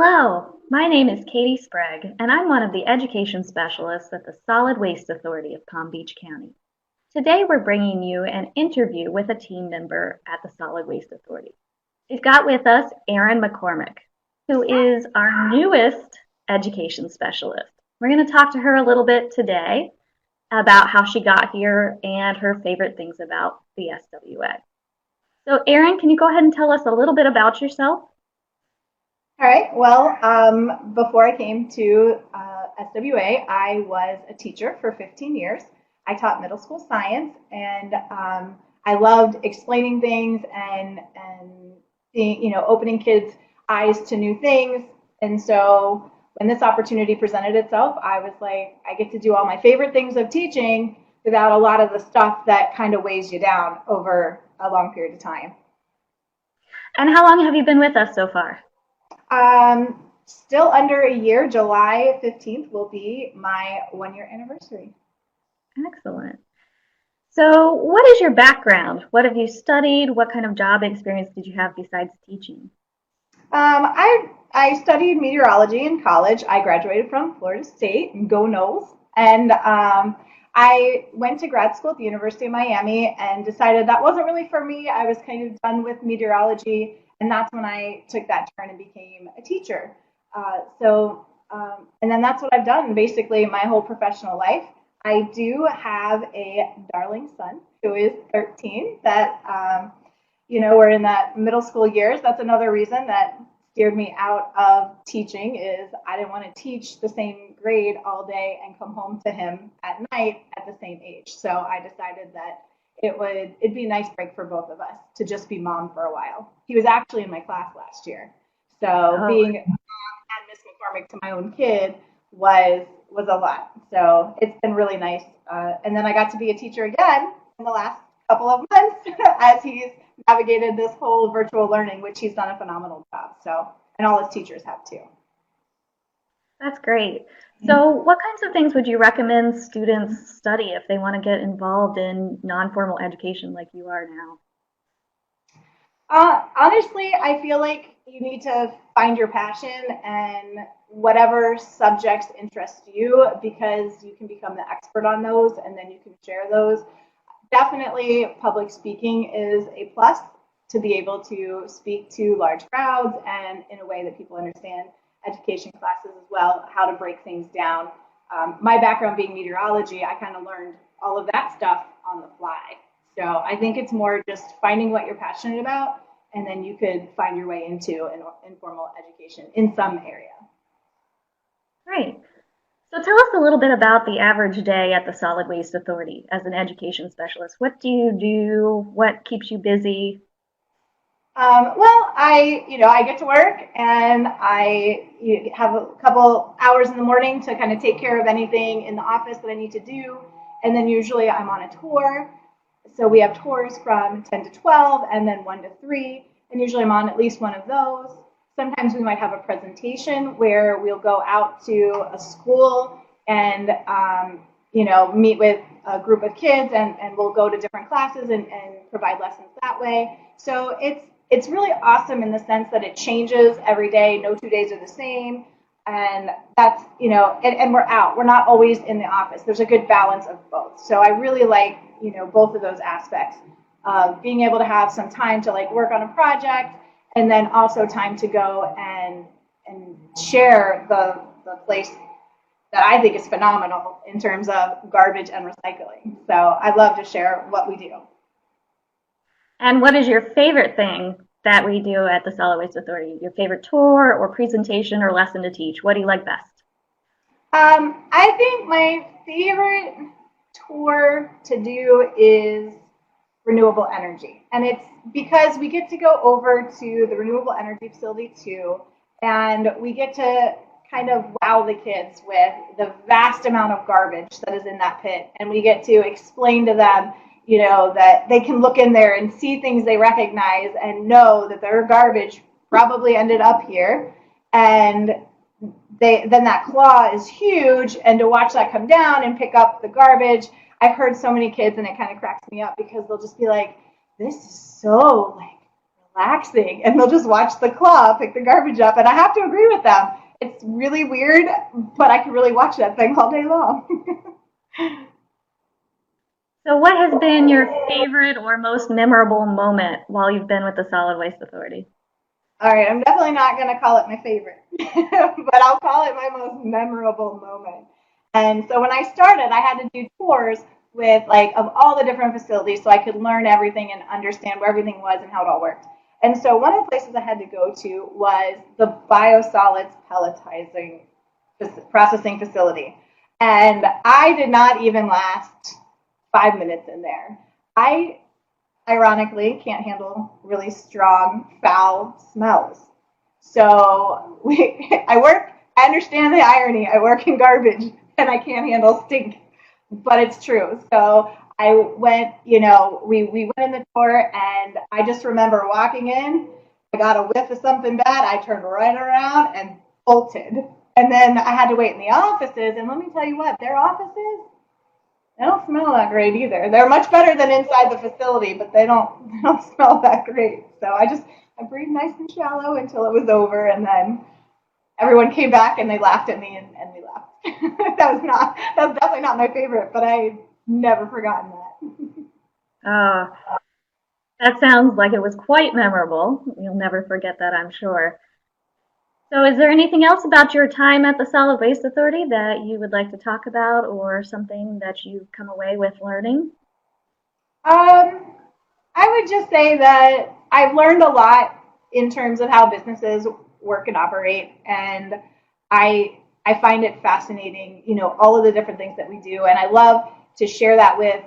Hello, my name is Katie Sprague, and I'm one of the education specialists at the Solid Waste Authority of Palm Beach County. Today we're bringing you an interview with a team member at the Solid Waste Authority. We've got with us Erin McCormick, who is our newest education specialist. We're going to talk to her a little bit today about how she got here and her favorite things about the SWA. So Erin, can you go ahead and tell us a little bit about yourself? All right. Well, before I came to SWA, I was a teacher for 15 years. I taught middle school science, and I loved explaining things and being, opening kids' eyes to new things. And so when this opportunity presented itself, I was like, I get to do all my favorite things of teaching without a lot of the stuff that kind of weighs you down over a long period of time. And how long have you been with us so far? Still under a year. July 15th will be my 1-year anniversary. Excellent. So what is your background? What have you studied? What kind of job experience did you have besides teaching? I studied meteorology in college. I graduated from Florida State, and go Noles. And I went to grad school at the University of Miami and decided that wasn't really for me. I was kind of done with meteorology, and that's when I took that turn and became a teacher. And then that's what I've done basically my whole professional life. I do have a darling son who is 13 that, we're in that middle school years. That's another reason that steered me out of teaching is I didn't want to teach the same grade all day and come home to him at night at the same age. So I decided that it'd be a nice break for both of us to just be mom for a while. He was actually in my class last year. So being a mom and Miss McCormick to my own kid was a lot. So it's been really nice. And then I got to be a teacher again in the last couple of months as he's navigated this whole virtual learning, which he's done a phenomenal job. So, and all his teachers have too. That's great. So what kinds of things would you recommend students study if they want to get involved in non-formal education like you are now? Honestly, I feel like you need to find your passion and whatever subjects interest you because you can become the expert on those and then you can share those. Definitely public speaking is a plus to be able to speak to large crowds and in a way that people understand. Education classes as well, how to break things down. My background being meteorology, I kind of learned all of that stuff on the fly. So I think it's more just finding what you're passionate about and then you could find your way into an informal education in some area. Great. So tell us a little bit about the average day at the Solid Waste Authority as an education specialist. What do you do? What keeps you busy? Well, I get to work and I have a couple hours in the morning to kind of take care of anything in the office that I need to do. And then usually I'm on a tour. So we have tours from 10 to 12 and then 1 to 3. And usually I'm on at least one of those. Sometimes we might have a presentation where we'll go out to a school and, meet with a group of kids and we'll go to different classes and provide lessons that way. So it's really awesome in the sense that it changes every day. No 2 days are the same. And that's, and we're out. We're not always in the office. There's a good balance of both. So I really like, both of those aspects of being able to have some time to like work on a project and then also time to go and share the place that I think is phenomenal in terms of garbage and recycling. So I love to share what we do. And what is your favorite thing that we do at the Solid Waste Authority? Your favorite tour or presentation or lesson to teach? What do you like best? I think my favorite tour to do is renewable energy. And it's because we get to go over to the renewable energy facility too, and we get to kind of wow the kids with the vast amount of garbage that is in that pit. And we get to explain to them, that they can look in there and see things they recognize and know that their garbage probably ended up here. And then that claw is huge, and to watch that come down and pick up the garbage, I've heard so many kids, and it kind of cracks me up because they'll just be like, this is so relaxing, and they'll just watch the claw pick the garbage up, and I have to agree with them. It's really weird, but I can really watch that thing all day long. So what has been your favorite or most memorable moment while you've been with the Solid Waste Authority? All right, I'm definitely not going to call it my favorite, but I'll call it my most memorable moment. And so when I started, I had to do tours with like of all the different facilities so I could learn everything and understand where everything was and how it all worked. And so one of the places I had to go to was the biosolids pelletizing processing facility. And I did not even last 5 minutes in there. I ironically can't handle really strong, foul smells. So I understand the irony. I work in garbage and I can't handle stink, but it's true. So I went, we went in the tour and I just remember walking in. I got a whiff of something bad. I turned right around and bolted. And then I had to wait in the offices. And let me tell you what, their offices, they don't smell that great either. They're much better than inside the facility, but they don't smell that great. So I breathed nice and shallow until it was over, and then everyone came back and they laughed at me and we left. That was definitely not my favorite, but I never forgotten that. Uh, that sounds like it was quite memorable. You'll never forget that, I'm sure. So is there anything else about your time at the Solid Waste Authority that you would like to talk about or something that you've come away with learning? Um, I would just say that I've learned a lot in terms of how businesses work and operate, and I find it fascinating, all of the different things that we do, and I love to share that with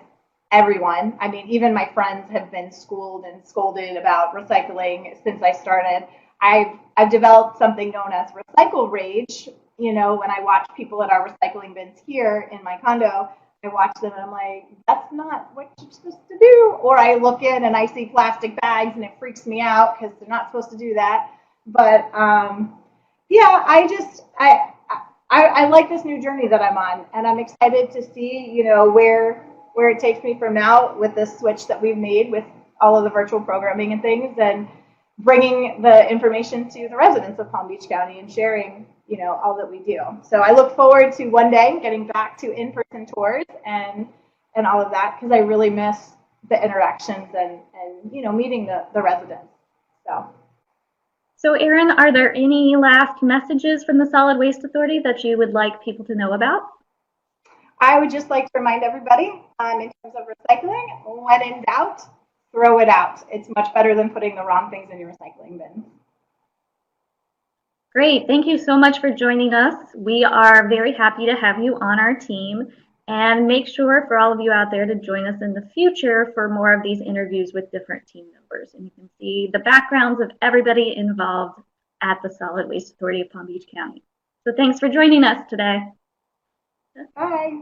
everyone. I mean, even my friends have been schooled and scolded about recycling since I started. I've developed something known as recycle rage. When I watch people at our recycling bins here in my condo, I watch them and I'm like, that's not what you're supposed to do. Or I look in and I see plastic bags and it freaks me out because they're not supposed to do that. But yeah, I like this new journey that I'm on, and I'm excited to see where it takes me from now with this switch that we've made with all of the virtual programming and things, and bringing the information to the residents of Palm Beach County and sharing, all that we do. So I look forward to one day getting back to in-person tours and all of that because I really miss the interactions and meeting the residents. So So Erin, are there any last messages from the Solid Waste Authority that you would like people to know about? I would just like to remind everybody, in terms of recycling, when in doubt, throw it out. It's much better than putting the wrong things in your recycling bin. Great. Thank you so much for joining us. We are very happy to have you on our team, and make sure for all of you out there to join us in the future for more of these interviews with different team members. And you can see the backgrounds of everybody involved at the Solid Waste Authority of Palm Beach County. So thanks for joining us today. Bye.